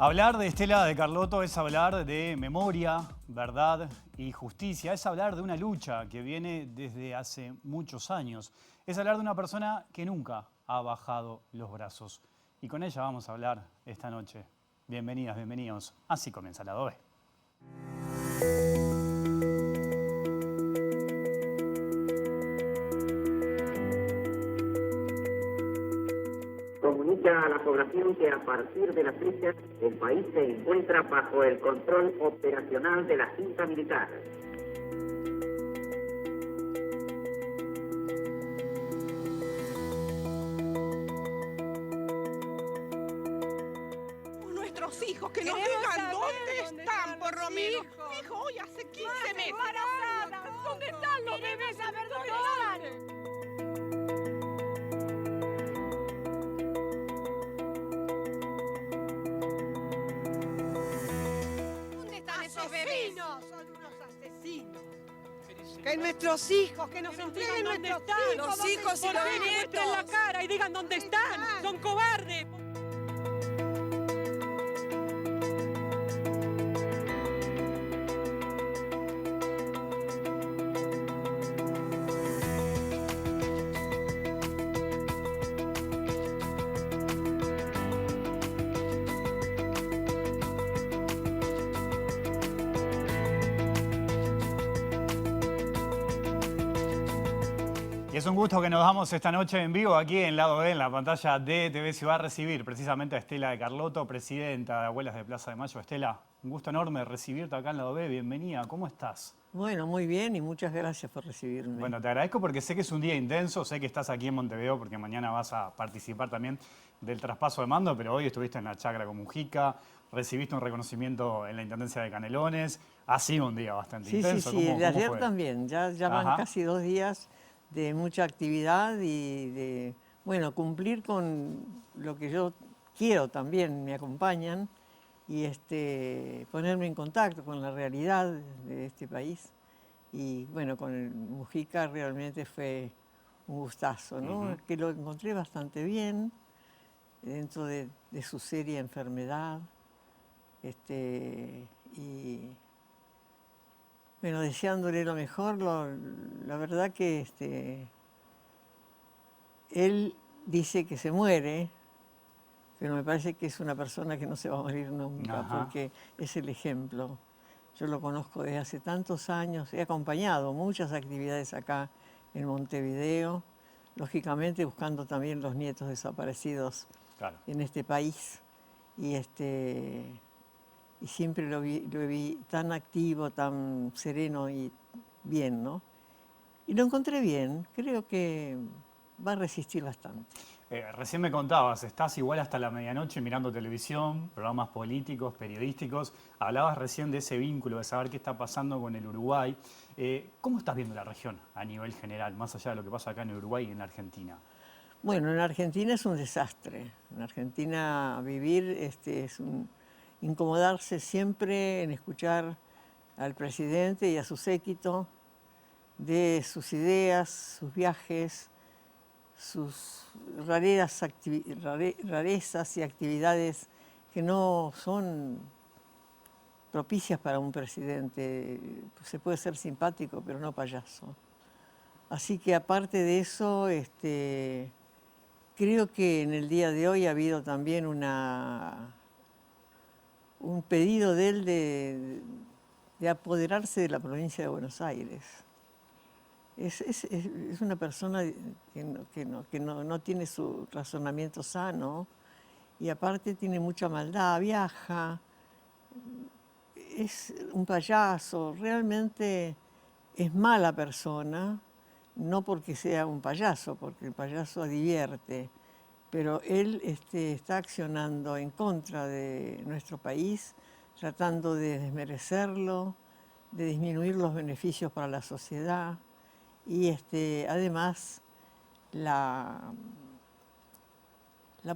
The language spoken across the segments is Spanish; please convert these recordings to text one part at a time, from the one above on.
Hablar de Estela de Carlotto es hablar de memoria, verdad y justicia. Es hablar de una lucha que viene desde hace muchos años. Es hablar de una persona que nunca ha bajado los brazos. Y con ella vamos a hablar esta noche. Bienvenidas, bienvenidos. Así comienza Lado B. Comunica a la población que a partir de la fecha el país se encuentra bajo el control operacional de la Junta Militar. Nuestros hijos, que nos digan dónde están, por lo menos. Mi hijo hoy hace 15 meses. ¿Dónde están los bebés? A ver dónde están. ¿Dónde están esos bebés? Son unos asesinos. Que nuestros hijos, que nos entreguen ¿Dónde nuestros están? hijos. Los hijos y los nietos. En la cara y digan dónde están. Son cobardes. Y es un gusto que nos damos esta noche en vivo aquí en Lado B, en la pantalla de TV Ciudad, a recibir precisamente a Estela de Carlotto, presidenta de Abuelas de Plaza de Mayo. Estela, un gusto enorme recibirte acá en Lado B. Bienvenida, ¿cómo estás? Bueno, muy bien y muchas gracias por recibirme. Bueno, te agradezco porque sé que es un día intenso, sé que estás aquí en Montevideo porque mañana vas a participar también del traspaso de mando, pero hoy estuviste en la chacra con Mujica, recibiste un reconocimiento en la Intendencia de Canelones, ha sido un día bastante Sí, intenso. sí, ¿Cómo de ayer fue? también, ya van Ajá. casi 2 días de mucha actividad y de, bueno, cumplir con lo que yo quiero también, me acompañan, y ponerme en contacto con la realidad de este país. Y bueno, con el Mujica realmente fue un gustazo, ¿no? Que lo encontré bastante bien dentro de su seria enfermedad. Y bueno, deseándole lo mejor, la verdad que él dice que se muere, pero me parece que es una persona que no se va a morir nunca, Ajá. porque es el ejemplo. Yo lo conozco desde hace tantos años, he acompañado muchas actividades acá en Montevideo, lógicamente buscando también los nietos desaparecidos Claro. en este país. Y siempre lo vi tan activo, tan sereno y bien, ¿no? Y lo encontré bien, creo que va a resistir bastante. Recién me contabas, estás igual hasta la medianoche mirando televisión, programas políticos, periodísticos. Hablabas recién de ese vínculo, de saber qué está pasando con el Uruguay. ¿Cómo estás viendo la región a nivel general, más allá de lo que pasa acá en Uruguay y en Argentina? Bueno, en Argentina es un desastre. En Argentina vivir incomodarse siempre en escuchar al presidente y a su séquito de sus ideas, sus viajes, sus rarezas y actividades que no son propicias para un presidente. Se puede ser simpático, pero no payaso. Así que aparte de eso, creo que en el día de hoy ha habido también un pedido de él de apoderarse de la provincia de Buenos Aires. Es una persona que no tiene su razonamiento sano y aparte tiene mucha maldad, viaja, es un payaso, realmente es mala persona, no porque sea un payaso, porque el payaso divierte, pero él está accionando en contra de nuestro país, tratando de desmerecerlo, de disminuir los beneficios para la sociedad. Y además la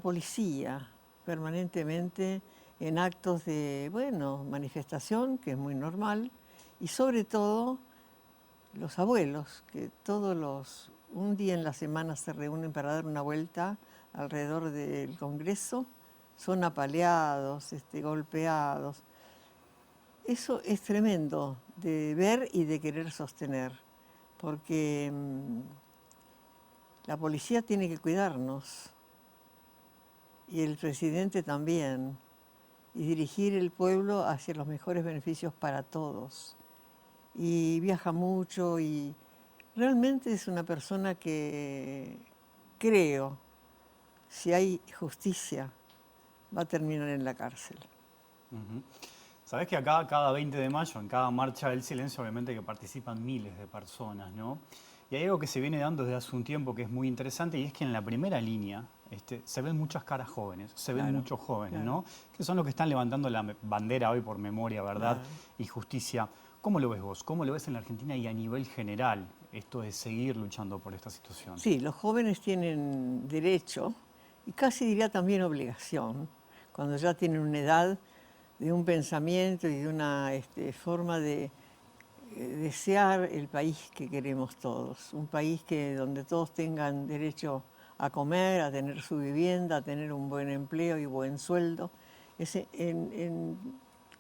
policía permanentemente en actos de, bueno, manifestación, que es muy normal, y sobre todo los abuelos, que un día en la semana se reúnen para dar una vuelta alrededor del Congreso, son apaleados, golpeados. Eso es tremendo de ver y de querer sostener, porque la policía tiene que cuidarnos y el presidente también, y dirigir el pueblo hacia los mejores beneficios para todos. Y viaja mucho y realmente es una persona que creo, si hay justicia, va a terminar en la cárcel. Sabés que acá, cada 20 de mayo, en cada marcha del silencio, obviamente que participan miles de personas, ¿no? Y hay algo que se viene dando desde hace un tiempo que es muy interesante, y es que en la primera línea se ven muchas caras jóvenes, se ven muchos jóvenes, ¿no? Que son los que están levantando la bandera hoy por memoria, verdad y justicia. ¿Cómo lo ves vos? ¿Cómo lo ves en la Argentina y a nivel general esto de seguir luchando por esta situación? Sí, los jóvenes tienen derecho, y casi diría también obligación, cuando ya tienen una edad de un pensamiento y de una forma de desear el país que queremos todos, un país donde todos tengan derecho a comer, a tener su vivienda, a tener un buen empleo y buen sueldo. En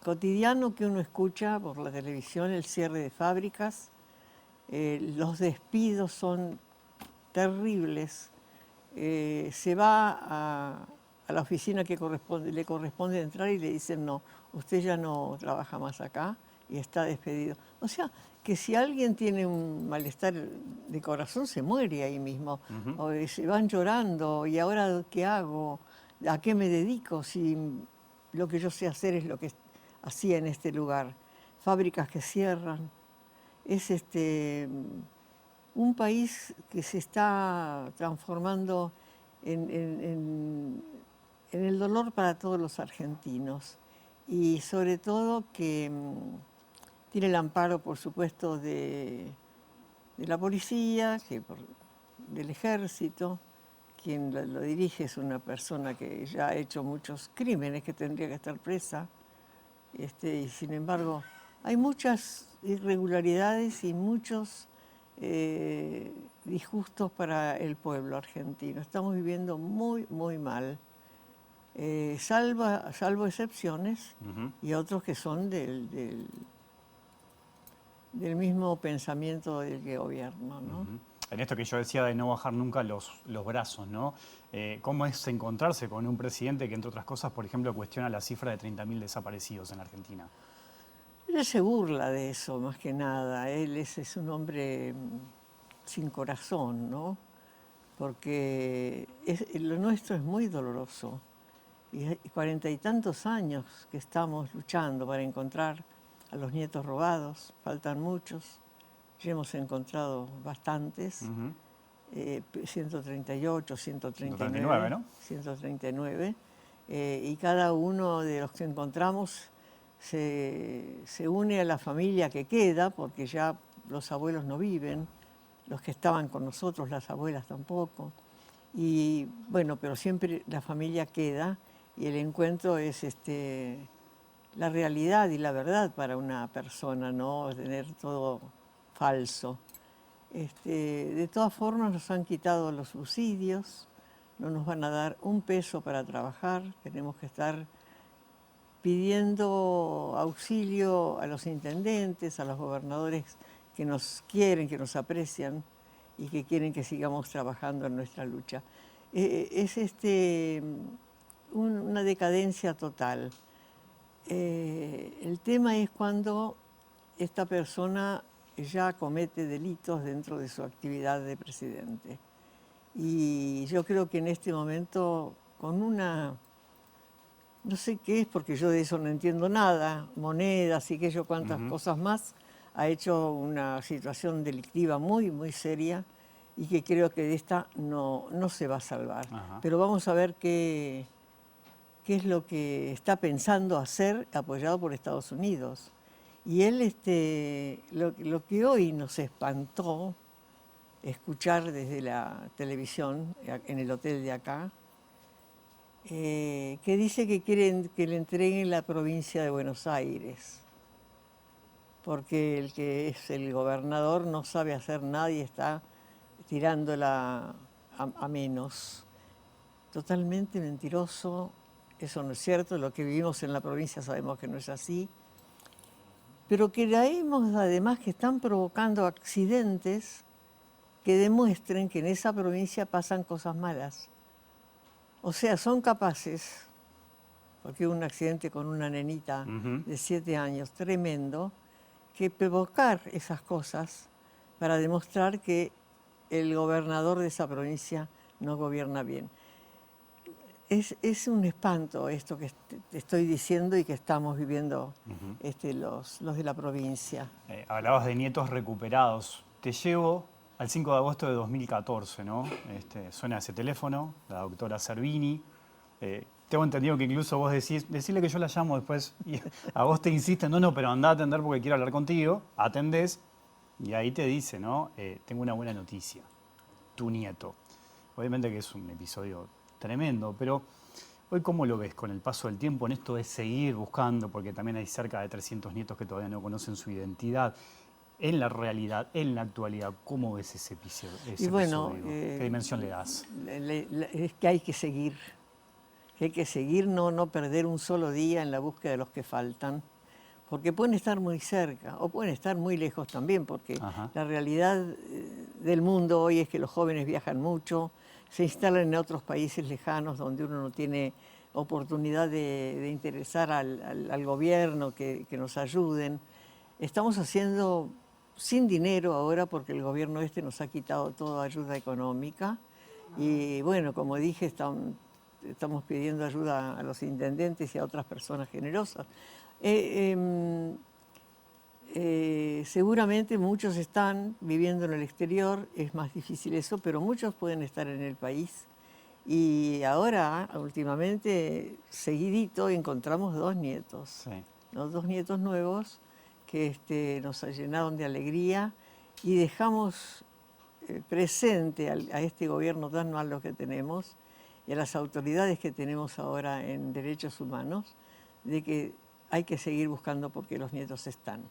cotidiano que uno escucha por la televisión, el cierre de fábricas, los despidos son terribles. Se va a la oficina que le corresponde entrar y le dicen no, usted ya no trabaja más acá y está despedido. O sea, que si alguien tiene un malestar de corazón se muere ahí mismo. O se van llorando, ¿y ahora qué hago? ¿A qué me dedico si lo que yo sé hacer es lo que hacía en este lugar? Fábricas que cierran. Es un país que se está transformando en el dolor para todos los argentinos, y sobre todo que tiene el amparo, por supuesto, de la policía, del ejército. Quien lo dirige es una persona que ya ha hecho muchos crímenes, que tendría que estar presa, y sin embargo hay muchas irregularidades y muchos disgustos para el pueblo argentino. Estamos viviendo muy, muy mal, salvo excepciones y otros que son del mismo pensamiento del que gobierna, ¿no? En esto que yo decía de no bajar nunca los brazos, ¿no? ¿Cómo es encontrarse con un presidente que, entre otras cosas, por ejemplo, cuestiona la cifra de 30.000 desaparecidos en Argentina? Él se burla de eso, más que nada. Él es un hombre sin corazón, ¿no? Porque lo nuestro es muy doloroso. Y 40 y tantos años que estamos luchando para encontrar a los nietos robados, faltan muchos, ya hemos encontrado bastantes, 138, 139, ¿no? 139, y cada uno de los que encontramos se une a la familia que queda, porque ya los abuelos no viven, los que estaban con nosotros, las abuelas tampoco, y bueno, pero siempre la familia queda, y el encuentro es la realidad y la verdad para una persona, no tener todo falso. De todas formas nos han quitado los subsidios, no nos van a dar un peso para trabajar, tenemos que estar pidiendo auxilio a los intendentes, a los gobernadores que nos quieren, que nos aprecian y que quieren que sigamos trabajando en nuestra lucha. Es una decadencia total. El tema es cuando esta persona ya comete delitos dentro de su actividad de presidente. Y yo creo que en este momento, con no sé qué es, porque yo de eso no entiendo nada, monedas y qué yo cuántas cosas más, ha hecho una situación delictiva muy, muy seria, y que creo que de esta no se va a salvar. Pero vamos a ver qué es lo que está pensando hacer, apoyado por Estados Unidos. Y él, lo que hoy nos espantó escuchar desde la televisión, en el hotel de acá, que dice que quieren que le entreguen la provincia de Buenos Aires, porque el que es el gobernador no sabe hacer nada y está tirándola a menos. Totalmente mentiroso, eso no es cierto, lo que vivimos en la provincia sabemos que no es así, pero que traemos además que están provocando accidentes que demuestren que en esa provincia pasan cosas malas. O sea, son capaces, porque hubo un accidente con una nenita de 7 años, tremendo, que provocar esas cosas para demostrar que el gobernador de esa provincia no gobierna bien. Es un espanto esto que te estoy diciendo y que estamos viviendo los de la provincia. Hablabas de nietos recuperados. Te llevo al 5 de agosto de 2014, ¿no? Suena ese teléfono, la doctora Servini. Tengo entendido que incluso vos decís, decirle que yo la llamo después, y a vos te insiste, no, pero andá a atender porque quiero hablar contigo, atendés, y ahí te dice, ¿no? Tengo una buena noticia, tu nieto. Obviamente que es un episodio tremendo, pero hoy ¿cómo lo ves con el paso del tiempo en esto de seguir buscando? Porque también hay cerca de 300 nietos que todavía no conocen su identidad. En la realidad, en la actualidad, ¿cómo ves ese episodio? Y bueno, ¿Qué dimensión le das? Es que hay que seguir. Hay que seguir, no perder un solo día en la búsqueda de los que faltan, porque pueden estar muy cerca o pueden estar muy lejos también, porque la realidad del mundo hoy es que los jóvenes viajan mucho, se instalan en otros países lejanos donde uno no tiene oportunidad de interesar al gobierno que nos ayuden. Estamos haciendo sin dinero ahora porque el gobierno nos ha quitado toda ayuda económica y bueno, como dije, estamos pidiendo ayuda a los intendentes y a otras personas generosas. Seguramente muchos están viviendo en el exterior, es más difícil eso, pero muchos pueden estar en el país. Y ahora, últimamente, seguidito, encontramos 2 nietos, Sí. ¿no? 2 nietos nuevos que nos llenaron de alegría y dejamos presente a este gobierno tan malo que tenemos y a las autoridades que tenemos ahora en derechos humanos, de que hay que seguir buscando porque los nietos están.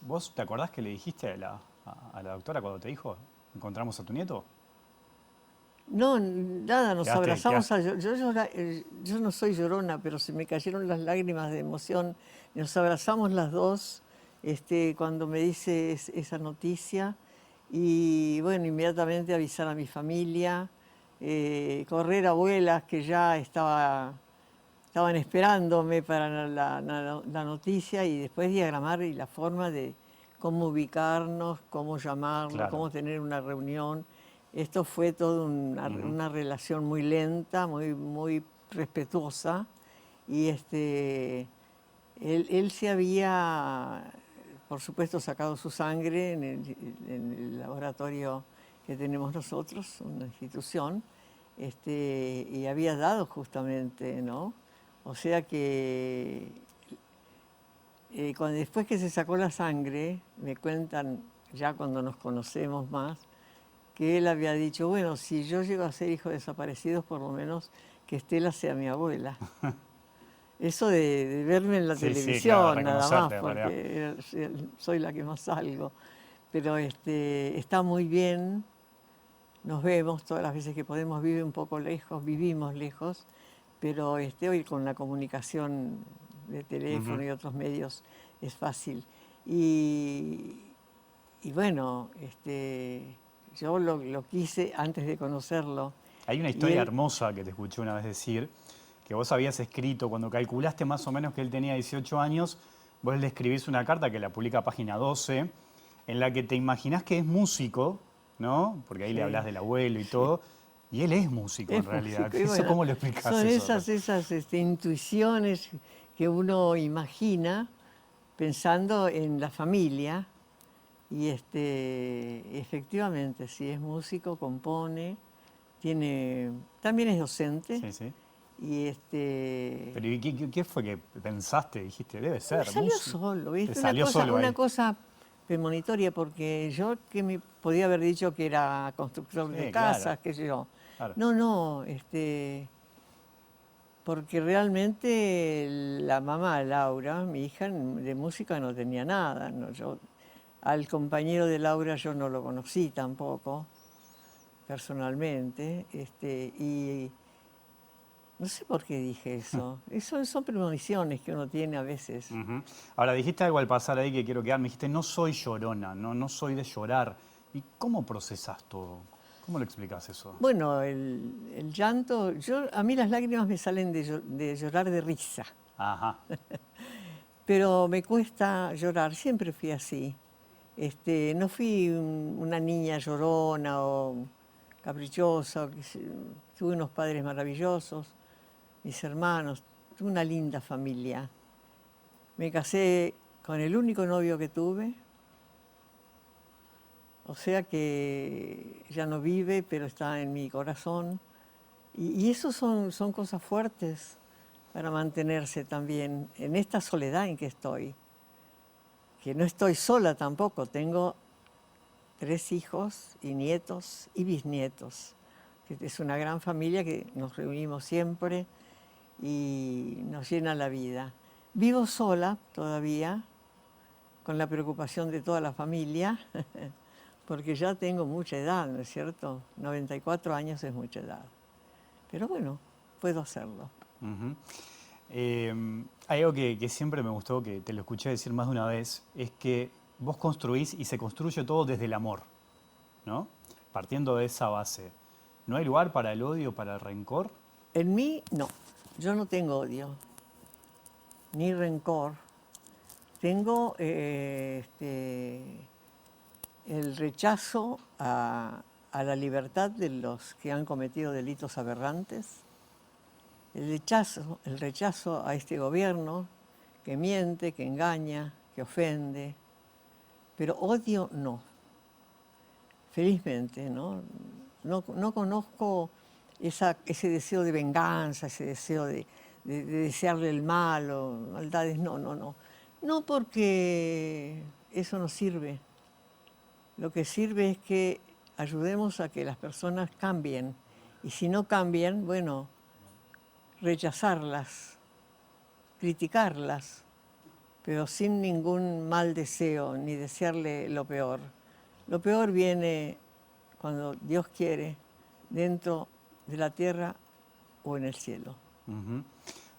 ¿Vos te acordás que le dijiste a la doctora cuando te dijo, encontramos a tu nieto? No, nada, nos Quedaste- abrazamos. Yo no soy llorona, pero se me cayeron las lágrimas de emoción. Nos abrazamos las dos cuando me dice esa noticia. Y bueno, inmediatamente avisar a mi familia, correr a abuelas que ya estaban esperándome para la noticia y después diagramar y la forma de cómo ubicarnos, cómo llamarlo, Claro. cómo tener una reunión. Esto fue toda una relación muy lenta, muy respetuosa. Y él se había, por supuesto, sacado su sangre en el laboratorio que tenemos nosotros, una institución, y había dado justamente, ¿no? O sea que después que se sacó la sangre, me cuentan, ya cuando nos conocemos más, que él había dicho, bueno, si yo llego a ser hijo de desaparecidos, por lo menos que Estela sea mi abuela. Eso de verme en la televisión, claro, nada más, reconocerte, porque soy la que más salgo. Pero está muy bien, nos vemos todas las veces que podemos, vive un poco lejos, vivimos lejos, pero hoy con la comunicación de teléfono y otros medios es fácil. Y bueno, yo lo quise antes de conocerlo. Hay una historia hermosa que te escuché una vez decir, que vos habías escrito, cuando calculaste más o menos que él tenía 18 años, vos le escribís una carta que la publica Página 12, en la que te imaginás que es músico, ¿no? Porque ahí le hablas del abuelo y todo, y él es músico en realidad. Músico, ¿Eso bueno, cómo lo explicás? son eso? esas intuiciones que uno imagina pensando en la familia. Y efectivamente, sí, es músico, compone, también es docente. Sí, sí. Y Pero ¿y qué fue que pensaste? Dijiste, debe ser salió músico. solo, ¿viste? Te salió solo una ahí. cosa premonitoria, porque yo que me podía haber dicho que era constructor de casas, claro. qué sé yo. Claro. No, porque realmente la mamá, Laura, mi hija, de música no tenía nada. No, al compañero de Laura yo no lo conocí tampoco, personalmente, No sé por qué dije eso. Eso son premoniciones que uno tiene a veces. Ujú. Ahora, dijiste algo al pasar ahí que quiero quedar. Me dijiste, no soy llorona, no soy de llorar. ¿Y cómo procesás todo? ¿Cómo lo explicás eso? Bueno, el llanto, a mí las lágrimas me salen de llorar de risa, Ajá. pero me cuesta llorar, siempre fui así. No fui una niña llorona o caprichosa, tuve unos padres maravillosos, mis hermanos, tuve una linda familia. Me casé con el único novio que tuve, o sea que ya no vive, pero está en mi corazón. Y eso son cosas fuertes para mantenerse también en esta soledad en que estoy. Que no estoy sola tampoco, tengo 3 hijos y nietos y bisnietos. Que es una gran familia que nos reunimos siempre y nos llena la vida. Vivo sola todavía, con la preocupación de toda la familia, porque ya tengo mucha edad, ¿no es cierto? 94 años es mucha edad. Pero bueno, puedo hacerlo. Ujú. Hay algo que siempre me gustó, que te lo escuché decir más de una vez, es que vos construís y se construye todo desde el amor, ¿no? Partiendo de esa base. ¿No hay lugar para el odio, para el rencor? En mí, no. Yo no tengo odio, ni rencor. Tengo el rechazo a la libertad de los que han cometido delitos aberrantes, el rechazo a este gobierno que miente, que engaña, que ofende, pero odio no. Felizmente, ¿no? No conozco ese deseo de venganza, ese deseo de desearle el mal o maldades, no. No porque eso no sirve. Lo que sirve es que ayudemos a que las personas cambien. Y si no cambian, bueno, rechazarlas, criticarlas, pero sin ningún mal deseo, ni desearle lo peor. Lo peor viene cuando Dios quiere, dentro de la tierra o en el cielo. Ujú.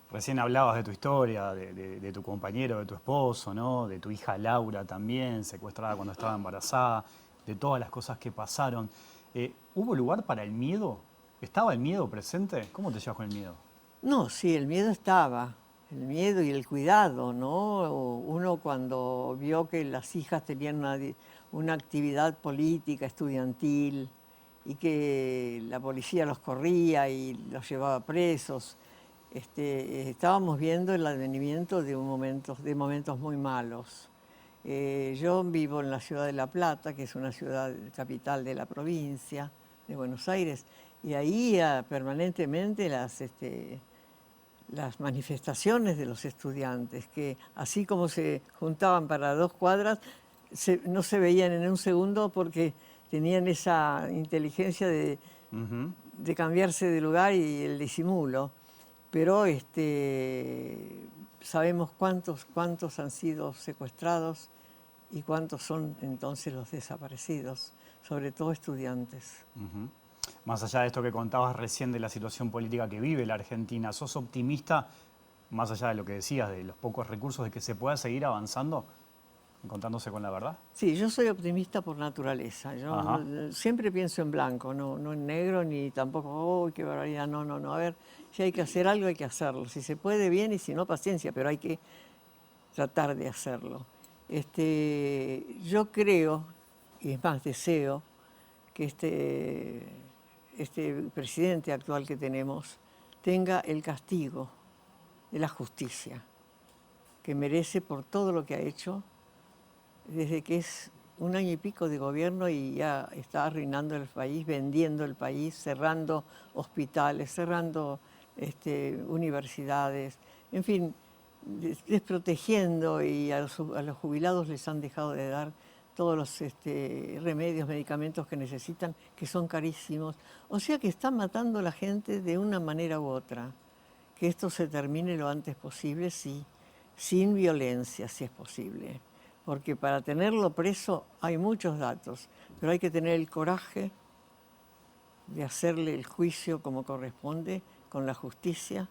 Recién hablabas de tu historia, de tu compañero, de tu esposo, ¿no? De tu hija Laura también, secuestrada cuando estaba embarazada, de todas las cosas que pasaron. ¿Hubo lugar para el miedo? ¿Estaba el miedo presente? ¿Cómo te llevas con el miedo? No, sí, el miedo estaba, el miedo y el cuidado, ¿no? Uno cuando vio que las hijas tenían una actividad política, estudiantil, y que la policía los corría y los llevaba presos, estábamos viendo el advenimiento de momentos muy malos. Yo vivo en la ciudad de La Plata, que es una ciudad capital de la provincia de Buenos Aires, y ahí permanentemente las manifestaciones de los estudiantes, que así como se juntaban para 2 cuadras, no se veían en un segundo porque tenían esa inteligencia de cambiarse de lugar y el disimulo. Pero sabemos cuántos han sido secuestrados y cuántos son entonces los desaparecidos, sobre todo estudiantes. Ujú. Más allá de esto que contabas recién de la situación política que vive la Argentina, ¿sos optimista, más allá de lo que decías, de los pocos recursos, de que se pueda seguir avanzando, encontrándose con la verdad? Sí, yo soy optimista por naturaleza. Yo Ajá. siempre pienso en blanco, no en negro, ni tampoco, ¡uy, qué barbaridad! No. A ver, si hay que hacer algo, hay que hacerlo. Si se puede, bien, y si no, paciencia, pero hay que tratar de hacerlo. Yo creo, y es más, deseo, que este presidente actual que tenemos tenga el castigo de la justicia que merece por todo lo que ha hecho desde que es 1 año y pico de gobierno y ya está arruinando el país, vendiendo el país, cerrando hospitales, cerrando universidades, en fin, desprotegiendo, y a los jubilados les han dejado de dar todos los remedios, medicamentos que necesitan, que son carísimos. O sea que están matando a la gente de una manera u otra. Que esto se termine lo antes posible, sí, sin violencia, si es posible. Porque para tenerlo preso hay muchos datos, pero hay que tener el coraje de hacerle el juicio como corresponde con la justicia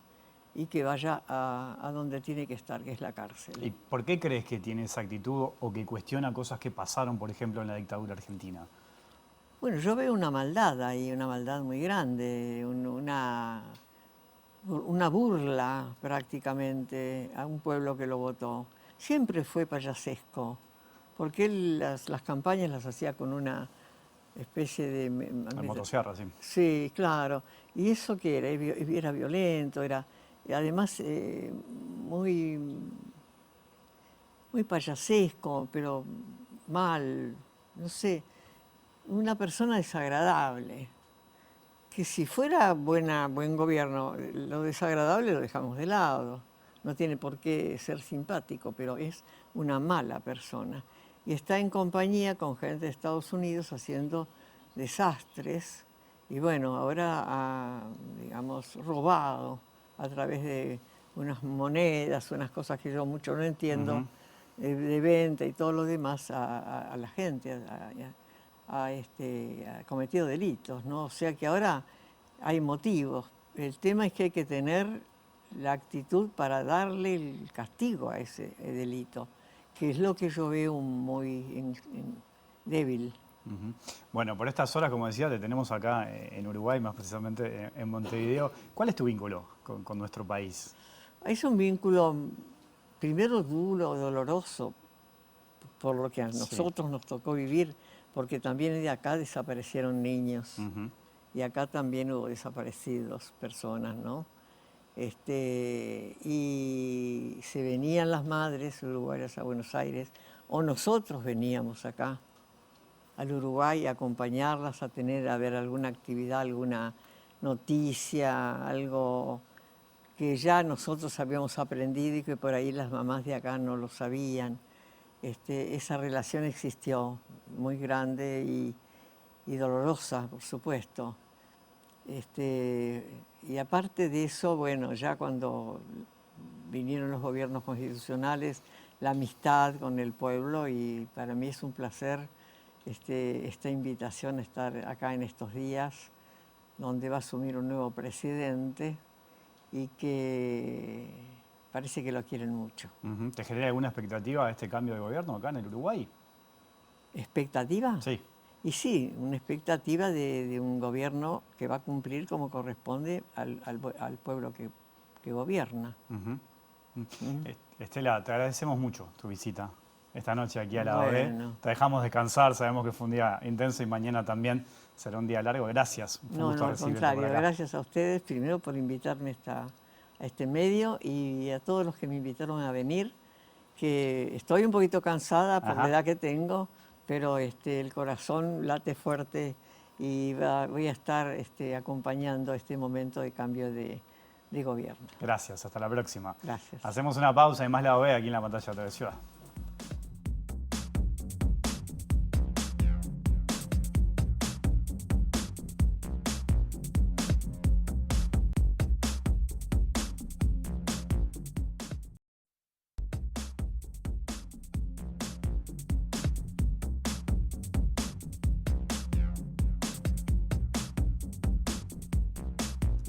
y que vaya a donde tiene que estar, que es la cárcel. ¿Y por qué crees que tiene esa actitud o que cuestiona cosas que pasaron, por ejemplo, en la dictadura argentina? Bueno, yo veo una maldad ahí, una maldad muy grande, una burla prácticamente a un pueblo que lo votó. Siempre fue payasesco, porque él las campañas las hacía con una especie de... La motosierra, sí. Sí, claro. ¿Y eso qué era? Era violento, era además muy, muy payasesco, pero mal, no sé, una persona desagradable. Que si fuera buen gobierno, lo desagradable lo dejamos de lado. No tiene por qué ser simpático, pero es una mala persona. Y está en compañía con gente de Estados Unidos haciendo desastres. Y bueno, ahora ha, digamos, robado a través de unas monedas, unas cosas que yo mucho no entiendo, de venta y todo lo demás a la gente, ha cometido delitos, ¿no? O sea que ahora hay motivos. El tema es que hay que tener la actitud para darle el castigo a ese delito, que es lo que yo veo muy débil. Bueno, por estas horas, como decía, te tenemos acá en Uruguay, más precisamente en Montevideo. ¿Cuál es tu vínculo con nuestro país? Es un vínculo, primero duro, doloroso, por lo que a nosotros nos tocó vivir, porque también de acá desaparecieron niños. Y acá también hubo desaparecidos, personas, ¿no? Y se venían las madres uruguayas a Buenos Aires, o nosotros veníamos acá al Uruguay a acompañarlas, a ver alguna actividad, alguna noticia, algo que ya nosotros habíamos aprendido y que por ahí las mamás de acá no lo sabían. Esa relación existió, muy grande y dolorosa, por supuesto. Y aparte de eso, bueno, ya cuando vinieron los gobiernos constitucionales, la amistad con el pueblo, y para mí es un placer esta invitación a estar acá en estos días, donde va a asumir un nuevo presidente y que parece que lo quieren mucho. ¿Te genera alguna expectativa a este cambio de gobierno acá en el Uruguay? ¿Expectativa? Sí. Y sí, una expectativa de un gobierno que va a cumplir como corresponde al pueblo que gobierna. Estela, te agradecemos mucho tu visita esta noche aquí a la OE. Bueno. Te dejamos descansar, sabemos que fue un día intenso y mañana también será un día largo. Gracias. No, al contrario, gracias a ustedes primero por invitarme a este medio y a todos los que me invitaron a venir, que estoy un poquito cansada por la edad que tengo, pero el corazón late fuerte y voy a estar acompañando este momento de cambio de gobierno. Gracias, hasta la próxima. Gracias. Hacemos una pausa y más la OE aquí en la pantalla de TV Ciudad.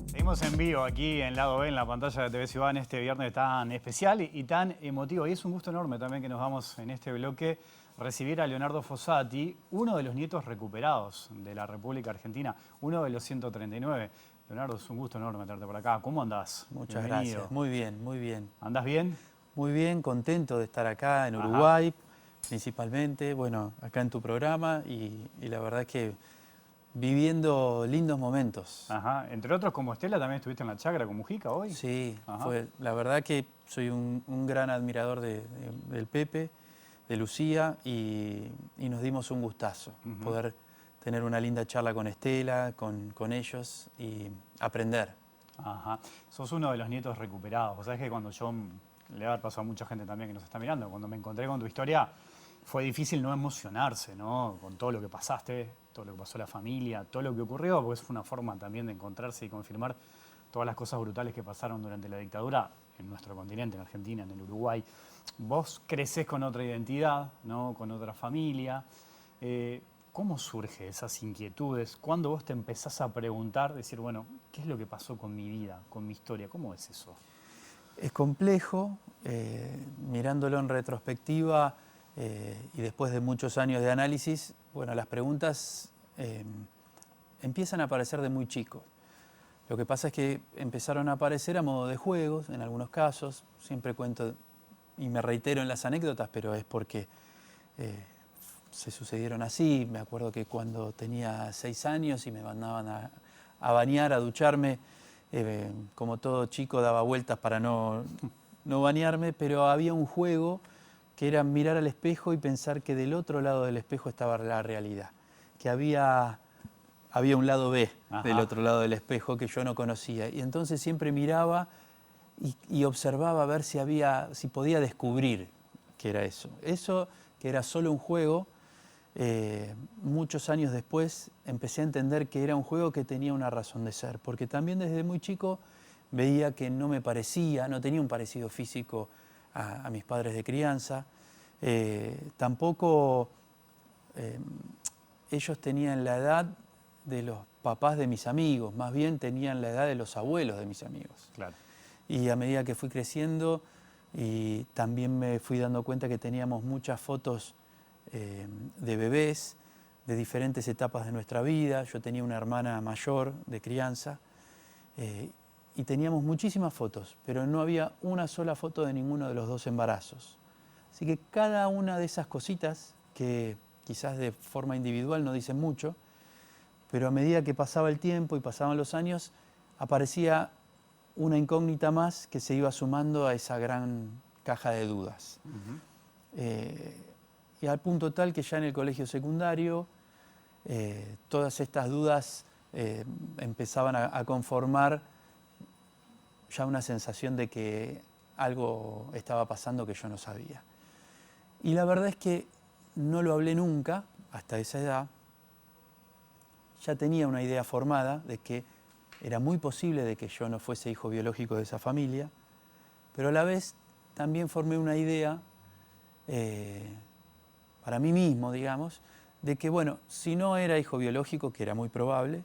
Seguimos en vivo aquí en Lado B, en la pantalla de TV Ciudad, en este viernes tan especial y tan emotivo. Y es un gusto enorme también que nos vamos en este bloque recibir a Leonardo Fossati, uno de los nietos recuperados de la República Argentina, uno de los 139. Leonardo, es un gusto enorme tenerte por acá. ¿Cómo andás? Muchas gracias. Muy bien, muy bien. ¿Andás bien? Muy bien, contento de estar acá en Uruguay, principalmente, bueno, acá en tu programa y la verdad que viviendo lindos momentos. Entre otros, como Estela, también estuviste en la chacra con Mujica hoy. Sí, la verdad que soy un gran admirador del Pepe, de Lucía, y nos dimos un gustazo poder tener una linda charla con Estela, con ellos y aprender. Sos uno de los nietos recuperados. Vos sabés que cuando yo, le ha pasado a mucha gente también que nos está mirando, cuando me encontré con tu historia, fue difícil no emocionarse, ¿no? Con todo lo que pasaste, todo lo que pasó a la familia, todo lo que ocurrió, porque fue una forma también de encontrarse y confirmar todas las cosas brutales que pasaron durante la dictadura en nuestro continente, en Argentina, en el Uruguay. Vos crecés con otra identidad, ¿no? Con otra familia. ¿Cómo surge esas inquietudes? ¿Cuándo vos te empezás a preguntar, decir, bueno, ¿qué es lo que pasó con mi vida, con mi historia? ¿Cómo es eso? Es complejo, mirándolo en retrospectiva y después de muchos años de análisis, bueno, las preguntas empiezan a aparecer de muy chicos. Lo que pasa es que empezaron a aparecer a modo de juegos, en algunos casos. Siempre cuento, y me reitero en las anécdotas, pero es porque se sucedieron así. Me acuerdo que cuando tenía 6 años y me mandaban a bañar, a ducharme, como todo chico daba vueltas para no bañarme, pero había un juego que era mirar al espejo y pensar que del otro lado del espejo estaba la realidad, que había un lado B del otro lado del espejo que yo no conocía. Y entonces siempre miraba y observaba a ver si podía descubrir qué era eso. Eso que era solo un juego, muchos años después empecé a entender que era un juego que tenía una razón de ser, porque también desde muy chico veía que no me parecía, no tenía un parecido físico a mis padres de crianza. Tampoco ellos tenían la edad de los papás de mis amigos, más bien tenían la edad de los abuelos de mis amigos. Claro. Y a medida que fui creciendo, y también me fui dando cuenta que teníamos muchas fotos de bebés, de diferentes etapas de nuestra vida. Yo tenía una hermana mayor de crianza y teníamos muchísimas fotos, pero no había una sola foto de ninguno de los 2 embarazos. Así que cada una de esas cositas, que quizás de forma individual no dicen mucho, pero a medida que pasaba el tiempo y pasaban los años, aparecía una incógnita más que se iba sumando a esa gran caja de dudas. Y al punto tal que ya en el colegio secundario todas estas dudas empezaban a conformar ya una sensación de que algo estaba pasando que yo no sabía. Y la verdad es que no lo hablé nunca hasta esa edad. Ya tenía una idea formada de que era muy posible de que yo no fuese hijo biológico de esa familia, pero a la vez también formé una idea para mí mismo, digamos, de que, bueno, si no era hijo biológico, que era muy probable,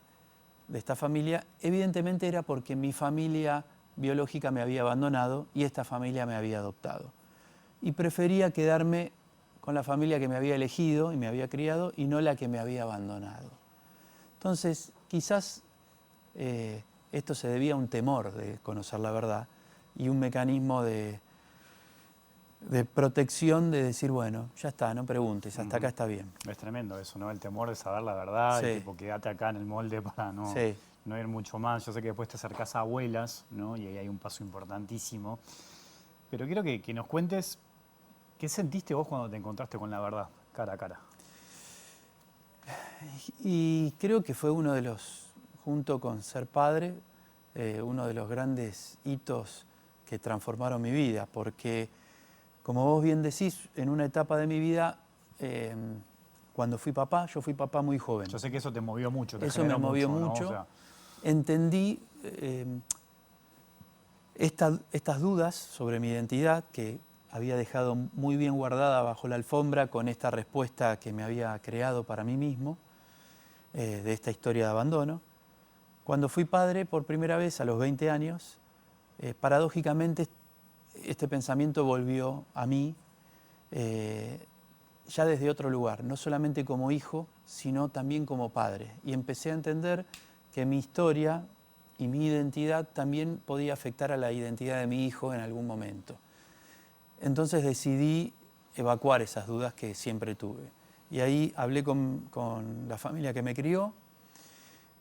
de esta familia, evidentemente era porque mi familia biológica me había abandonado y esta familia me había adoptado. Y prefería quedarme con la familia que me había elegido y me había criado y no la que me había abandonado. Entonces, quizás esto se debía a un temor de conocer la verdad y un mecanismo de protección de decir, bueno, ya está, no preguntes, hasta acá está bien. Es tremendo eso, ¿no? El temor de saber la verdad, Sí. y tipo, quédate acá en el molde para no ir mucho más. Yo sé que después te acercás a abuelas, ¿no? Y ahí hay un paso importantísimo. Pero quiero que nos cuentes qué sentiste vos cuando te encontraste con la verdad, cara a cara. Y creo que fue uno de los, junto con ser padre, uno de los grandes hitos que transformaron mi vida, porque, como vos bien decís, en una etapa de mi vida, cuando fui papá, yo fui papá muy joven. Yo sé que eso te movió mucho, te Eso me movió mucho. ¿no? O sea, entendí estas dudas sobre mi identidad que había dejado muy bien guardada bajo la alfombra con esta respuesta que me había creado para mí mismo, de esta historia de abandono. Cuando fui padre por primera vez a los 20 años, paradójicamente este pensamiento volvió a mí ya desde otro lugar, no solamente como hijo, sino también como padre. Y empecé a entender que mi historia y mi identidad también podía afectar a la identidad de mi hijo en algún momento. Entonces decidí evacuar esas dudas que siempre tuve. Y ahí hablé con la familia que me crió.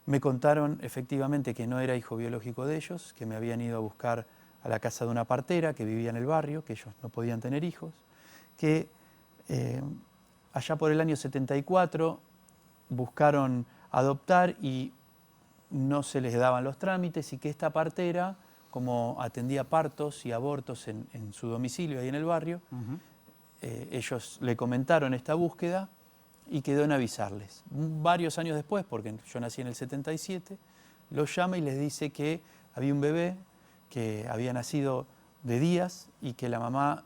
Me contaron efectivamente que no era hijo biológico de ellos, que me habían ido a buscar a la casa de una partera que vivía en el barrio, que ellos no podían tener hijos, que allá por el año 74 buscaron adoptar y no se les daban los trámites, y que esta partera, como atendía partos y abortos en su domicilio ahí en el barrio, ellos le comentaron esta búsqueda y quedó en avisarles. Varios años después, porque yo nací en el 77, los llama y les dice que había un bebé que había nacido de días y que la mamá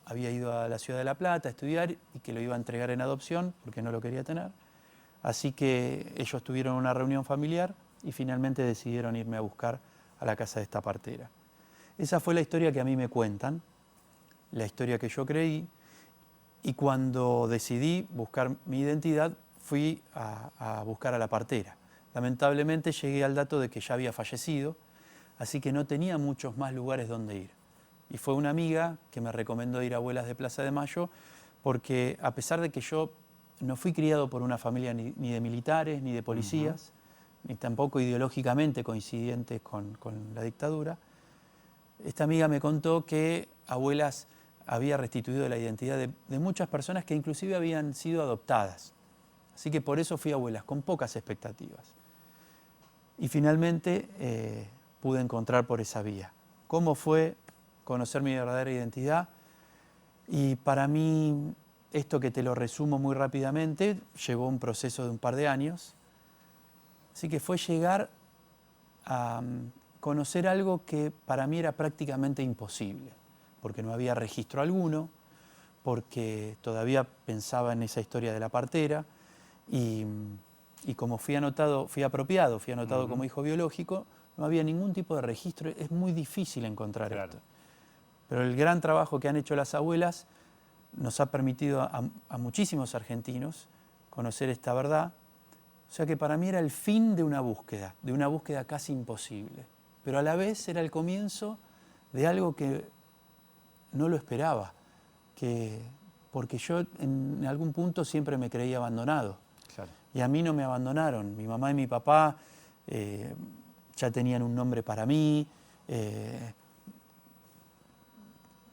había ido a la ciudad de La Plata a estudiar y que lo iba a entregar en adopción porque no lo quería tener. Así que ellos tuvieron una reunión familiar y finalmente decidieron irme a buscar a la casa de esta partera. Esa fue la historia que a mí me cuentan, la historia que yo creí, y cuando decidí buscar mi identidad fui a buscar a la partera. Lamentablemente llegué al dato de que ya había fallecido, así que no tenía muchos más lugares donde ir. Y fue una amiga que me recomendó ir a Abuelas de Plaza de Mayo, porque a pesar de que yo no fui criado por una familia ni de militares ni de policías, ni tampoco ideológicamente coincidentes con la dictadura, esta amiga me contó que Abuelas había restituido la identidad de muchas personas que inclusive habían sido adoptadas. Así que por eso fui a Abuelas, con pocas expectativas. Y finalmente pude encontrar por esa vía. ¿Cómo fue conocer mi verdadera identidad? Y para mí, esto que te lo resumo muy rápidamente, llevó un proceso de un par de años. Así que fue llegar a conocer algo que para mí era prácticamente imposible, porque no había registro alguno, porque todavía pensaba en esa historia de la partera, y como fui apropiado como hijo biológico, no había ningún tipo de registro, es muy difícil encontrar esto. Pero el gran trabajo que han hecho las abuelas nos ha permitido a muchísimos argentinos conocer esta verdad. O sea que para mí era el fin de una búsqueda casi imposible. Pero a la vez era el comienzo de algo que no lo esperaba, porque yo en algún punto siempre me creía abandonado. Claro. Y a mí no me abandonaron. Mi mamá y mi papá ya tenían un nombre para mí,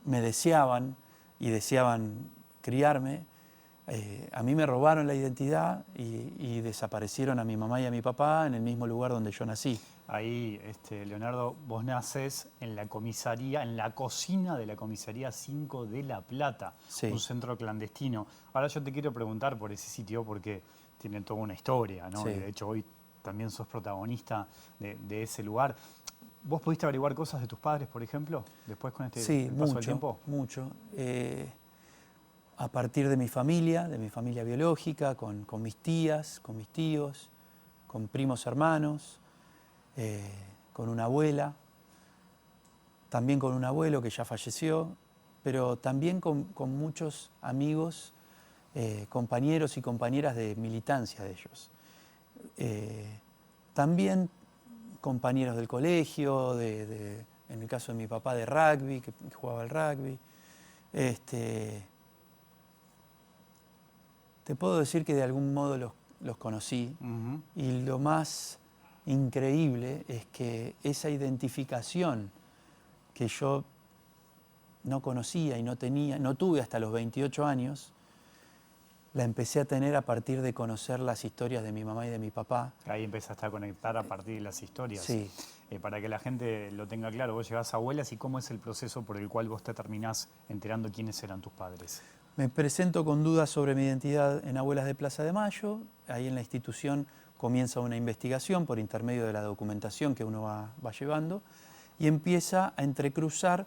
me deseaban y deseaban criarme. A mí me robaron la identidad y desaparecieron a mi mamá y a mi papá en el mismo lugar donde yo nací. Ahí, Leonardo, vos nacés en la comisaría, en la cocina de la comisaría 5 de La Plata, Sí. Un centro clandestino. Ahora yo te quiero preguntar por ese sitio porque tiene toda una historia, ¿no? Sí. Y de hecho hoy también sos protagonista de ese lugar. ¿Vos pudiste averiguar cosas de tus padres, por ejemplo, después con Sí, el paso del tiempo? mucho. A partir de mi familia biológica, con mis tías, con mis tíos, con primos hermanos, con una abuela, también con un abuelo que ya falleció, pero también con muchos amigos, compañeros y compañeras de militancia de ellos. También compañeros del colegio, en el caso de mi papá de rugby, que jugaba al rugby. Te puedo decir que de algún modo los conocí. Y lo más increíble es que esa identificación que yo no conocía y no tuve hasta los 28 años, la empecé a tener a partir de conocer las historias de mi mamá y de mi papá. Ahí empezaste a conectar a partir de las historias. Sí. Para que la gente lo tenga claro, vos llegás a Abuelas y cómo es el proceso por el cual vos te terminás enterando quiénes eran tus padres. Me presento con dudas sobre mi identidad en Abuelas de Plaza de Mayo. Ahí en la institución comienza una investigación por intermedio de la documentación que uno va llevando y empieza a entrecruzar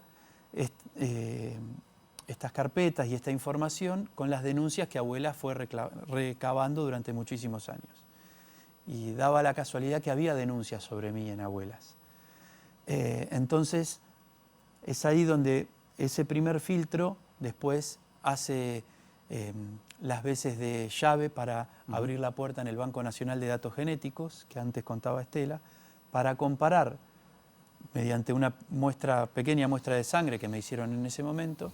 estas carpetas y esta información con las denuncias que Abuelas fue recabando durante muchísimos años. Y daba la casualidad que había denuncias sobre mí en Abuelas. Entonces, es ahí donde ese primer filtro después hace las veces de llave para abrir la puerta en el Banco Nacional de Datos Genéticos, que antes contaba Estela, para comparar, mediante una pequeña muestra de sangre que me hicieron en ese momento,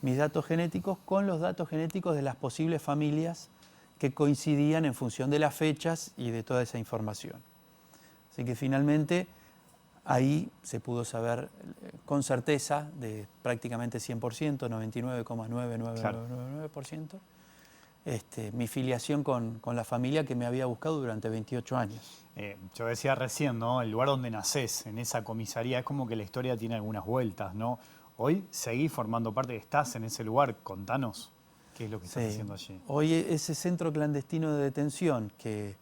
mis datos genéticos con los datos genéticos de las posibles familias que coincidían en función de las fechas y de toda esa información. Así que finalmente ahí se pudo saber con certeza de prácticamente 100%, 99,99999%, mi filiación con la familia que me había buscado durante 28 años. Yo decía recién, ¿no? El lugar donde nacés, en esa comisaría, es como que la historia tiene algunas vueltas, ¿no? Hoy seguís formando parte, estás en ese lugar, contanos qué es lo que estás haciendo allí. Hoy ese centro clandestino de detención que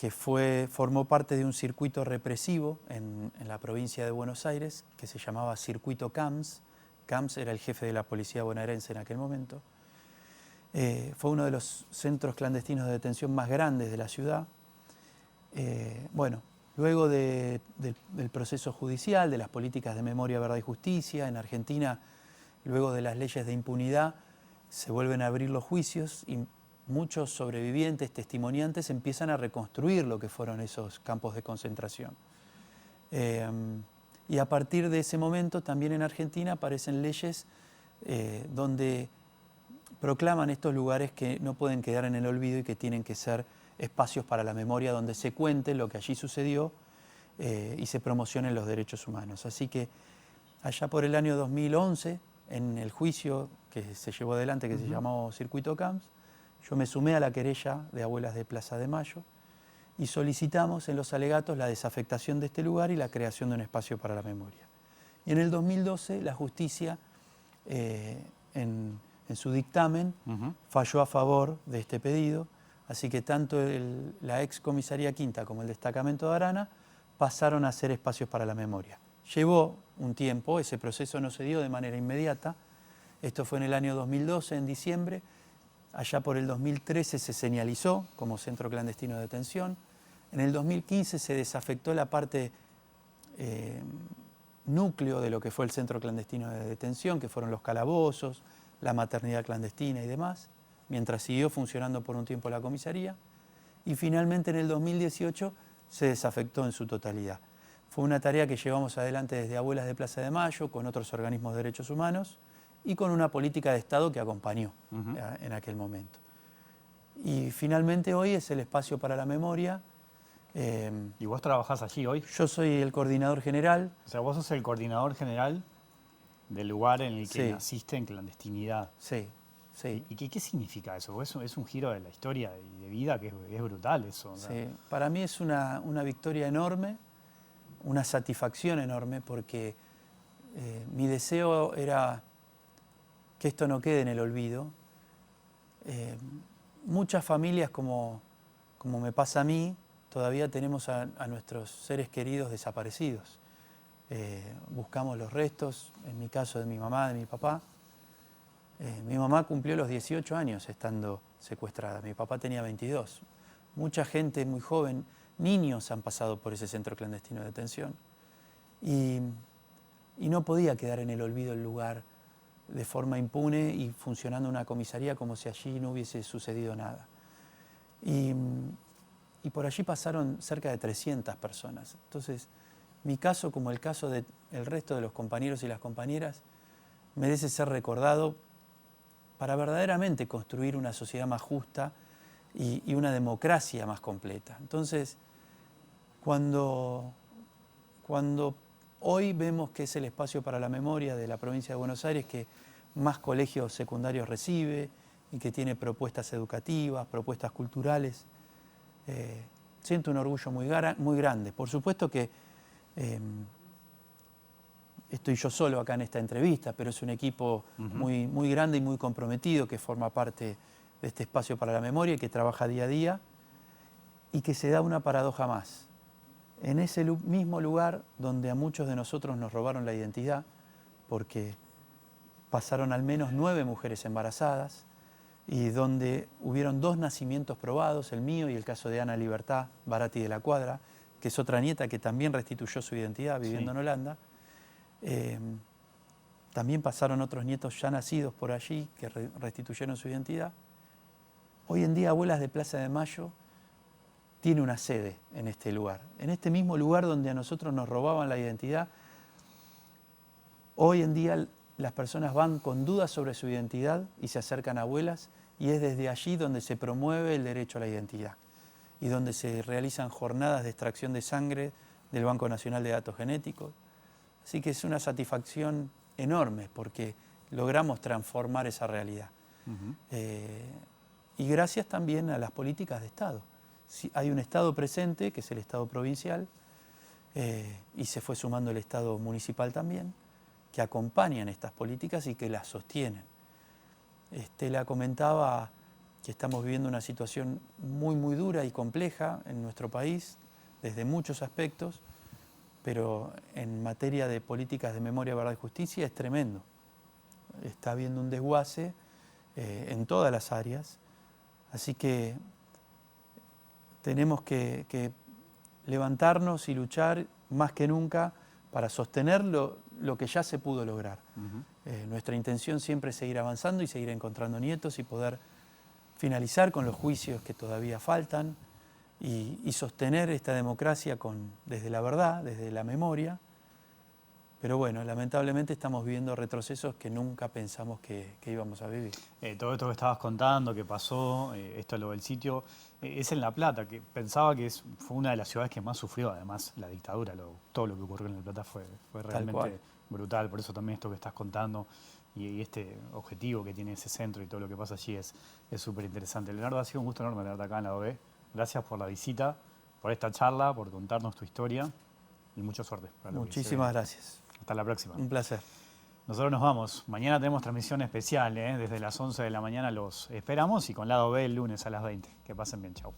formó parte de un circuito represivo en la provincia de Buenos Aires, que se llamaba Circuito Camps. Camps era el jefe de la policía bonaerense en aquel momento. Fue uno de los centros clandestinos de detención más grandes de la ciudad. Bueno, luego del proceso judicial, de las políticas de memoria, verdad y justicia, en Argentina, luego de las leyes de impunidad, se vuelven a abrir los juicios y muchos sobrevivientes, testimoniantes, empiezan a reconstruir lo que fueron esos campos de concentración. Y a partir de ese momento, también en Argentina aparecen leyes donde proclaman estos lugares que no pueden quedar en el olvido y que tienen que ser espacios para la memoria donde se cuente lo que allí sucedió y se promocionen los derechos humanos. Así que allá por el año 2011, en el juicio que se llevó adelante, que se llamó Circuito Camps, yo me sumé a la querella de Abuelas de Plaza de Mayo y solicitamos en los alegatos la desafectación de este lugar y la creación de un espacio para la memoria. Y en el 2012 la justicia, en su dictamen, falló a favor de este pedido, así que tanto la ex comisaría Quinta como el destacamento de Arana pasaron a ser espacios para la memoria. Llevó un tiempo, ese proceso no se dio de manera inmediata, esto fue en el año 2012, en diciembre. Allá por el 2013 se señalizó como centro clandestino de detención. En el 2015 se desafectó la parte núcleo de lo que fue el centro clandestino de detención, que fueron los calabozos, la maternidad clandestina y demás, mientras siguió funcionando por un tiempo la comisaría. Y finalmente en el 2018 se desafectó en su totalidad. Fue una tarea que llevamos adelante desde Abuelas de Plaza de Mayo, con otros organismos de derechos humanos, y con una política de Estado que acompañó en aquel momento. Y finalmente hoy es el espacio para la memoria. ¿Y vos trabajás allí hoy? Yo soy el coordinador general. O sea, vos sos el coordinador general del lugar en el que Sí. naciste en clandestinidad. Sí, sí. ¿Y qué significa eso? Es un giro de la historia y de vida que es brutal eso. Sí. Para mí es una victoria enorme, una satisfacción enorme, porque mi deseo era que esto no quede en el olvido. Muchas familias, como me pasa a mí, todavía tenemos a nuestros seres queridos desaparecidos. Buscamos los restos, en mi caso de mi mamá, de mi papá. Mi mamá cumplió los 18 años estando secuestrada, mi papá tenía 22. Mucha gente muy joven, niños han pasado por ese centro clandestino de detención. Y no podía quedar en el olvido el lugar de forma impune y funcionando una comisaría como si allí no hubiese sucedido nada. Y por allí pasaron cerca de 300 personas. Entonces, mi caso, como el caso del resto de los compañeros y las compañeras, merece ser recordado para verdaderamente construir una sociedad más justa y una democracia más completa. Entonces, cuando hoy vemos que es el espacio para la memoria de la provincia de Buenos Aires que más colegios secundarios recibe y que tiene propuestas educativas, propuestas culturales, siento un orgullo muy grande. Por supuesto que estoy yo solo acá en esta entrevista, pero es un equipo muy grande y muy comprometido que forma parte de este espacio para la memoria y que trabaja día a día y que se da una paradoja más. En ese mismo lugar donde a muchos de nosotros nos robaron la identidad, porque pasaron al menos 9 mujeres embarazadas y donde hubieron 2 nacimientos probados, el mío y el caso de Ana Libertad Barati de la Cuadra, que es otra nieta que también restituyó su identidad viviendo en Holanda. También pasaron otros nietos ya nacidos por allí que restituyeron su identidad. Hoy en día Abuelas de Plaza de Mayo tiene una sede en este lugar. En este mismo lugar donde a nosotros nos robaban la identidad, hoy en día las personas van con dudas sobre su identidad y se acercan a Abuelas y es desde allí donde se promueve el derecho a la identidad y donde se realizan jornadas de extracción de sangre del Banco Nacional de Datos Genéticos. Así que es una satisfacción enorme porque logramos transformar esa realidad. Y gracias también a las políticas de Estado. Hay un Estado presente, que es el Estado provincial, y se fue sumando el Estado municipal también, que acompañan estas políticas y que las sostienen. Estela comentaba que estamos viviendo una situación muy dura y compleja en nuestro país, desde muchos aspectos, pero en materia de políticas de memoria, verdad y justicia es tremendo. Está habiendo un desguace en todas las áreas. Así que tenemos que levantarnos y luchar más que nunca para sostener lo que ya se pudo lograr. Nuestra intención siempre es seguir avanzando y seguir encontrando nietos y poder finalizar con los juicios que todavía faltan y sostener esta democracia desde la verdad, desde la memoria. Pero bueno, lamentablemente estamos viviendo retrocesos que nunca pensamos que íbamos a vivir. Todo esto que estabas contando, que pasó, esto lo del sitio, es en La Plata, que pensaba que fue una de las ciudades que más sufrió, además, la dictadura. Todo lo que ocurrió en La Plata fue realmente brutal. Por eso también esto que estás contando y este objetivo que tiene ese centro y todo lo que pasa allí es súper interesante. Leonardo, ha sido un gusto enorme tenerte acá en la OB. Gracias por la visita, por esta charla, por contarnos tu historia y mucha suerte. Muchísimas gracias. Hasta la próxima. Un placer. Nosotros nos vamos. Mañana tenemos transmisión especial, desde las 11 de la mañana los esperamos y con Lado B el lunes a las 20. Que pasen bien, chau.